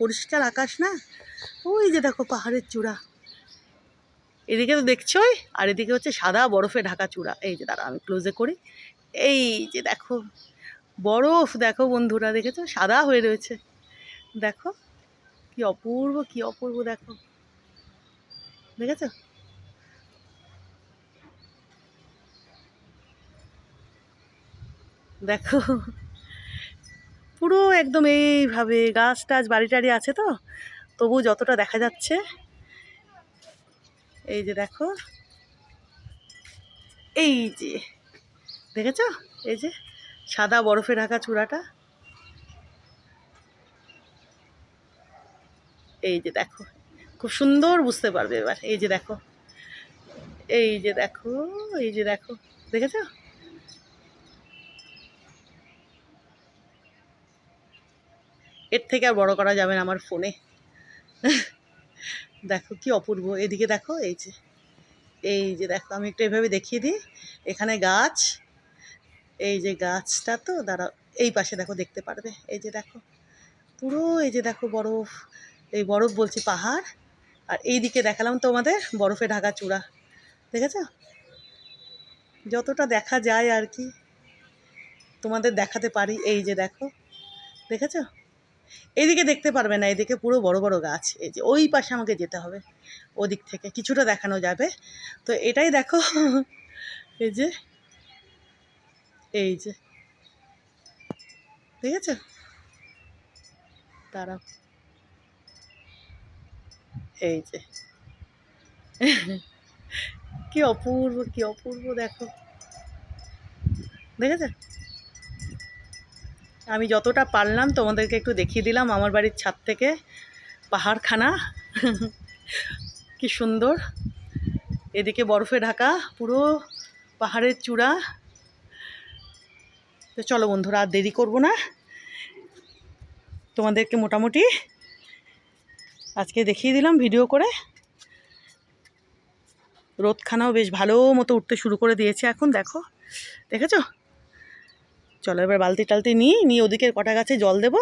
পরিষ্কার আকাশ না, ওই যে দেখো পাহাড়ের চূড়া, এদিকে তো দেখছোই, আর এদিকে হচ্ছে সাদা বরফে ঢাকা চূড়া। এই যে দাঁড়া আমি ক্লোজে করি, এই যে দেখো বরফ, দেখো বন্ধুরা দেখেছো সাদা হয়ে রয়েছে, দেখো কি অপূর্ব, কি অপূর্ব, দেখো দেখেছো। দেখো পুরো একদম এইভাবে গাছ টাছ বাড়ি টাড়ি আছে তো, তবু যতটা দেখা যাচ্ছে, এই যে দেখো, এই যে দেখেছো, এই যে সাদা বরফে ঢাকা চূড়াটা, এই যে দেখো খুব সুন্দর বুঝতে পারবে এবার। এই যে দেখো, এই যে দেখো, এই যে দেখো, দেখেছো। এর থেকে আর বড় করা যাবে না আমার ফোনে। দেখো কি অপূর্ব, এদিকে দেখো, এই যে, এই যে দেখো আমি একটু এভাবে দেখিয়ে দিই, এখানে গাছ, এই যে গাছটা তো দাঁড়াও, এই পাশে দেখো দেখতে পারবে, এই যে দেখো পুরো, এই যে দেখো বরফ, এই বরফ বলছি পাহাড়, আর এই দিকে দেখালাম তোমাদের বরফে ঢাকা চূড়া, দেখেছো। যতটা দেখা যায় আর কি তোমাদের দেখাতে পারি। এই যে দেখো, দেখেছো, এইদিকে দেখতে পারবে না, এদিকে পুরো বড় বড় গাছ, এই যে ওই পাশে আমাকে যেতে হবে, ওদিক থেকে কিছুটা দেখানো যাবে। তো এটাই দেখো, এই যে, এই যে দেখেছো, তারা, এই যে কি অপূর্ব, কি অপূর্ব, দেখো দেখেছো। আমি যতটা পারলাম তোমাদেরকে একটু দেখিয়ে দিলাম আমার বাড়ির ছাদ থেকে পাহাড়খানা, কি সুন্দর, এদিকে বরফে ঢাকা পুরো পাহাড়ের চূড়া। তো চলো বন্ধুরা আর দেরি করবো না, তোমাদেরকে মোটামুটি আজকে দেখিয়ে দিলাম ভিডিও করে। রোদখানাও বেশ ভালো মতো উঠতে শুরু করে দিয়েছে এখন, দেখো দেখেছো। চলো এবার বালতি টালতি নিয়ে ওদিকের কটা গাছে জল দেব,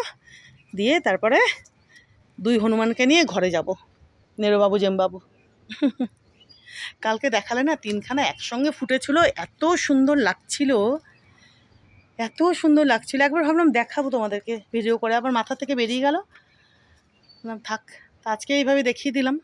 দিয়ে তারপরে দুই হনুমানকে নিয়ে ঘরে যাব, নেরোবাবু জেমবাবু। কালকে দেখালে না তিনখানা একসঙ্গে ফুটেছিল, এত সুন্দর লাগছিল, এত সুন্দর লাগছিল, একবার ভাবলাম দেখাবো তোমাদেরকে ভিডিও করে, আবার মাথা থেকে বেরিয়ে গেল, থাক, আজকে এইভাবে দেখিয়ে দিলাম।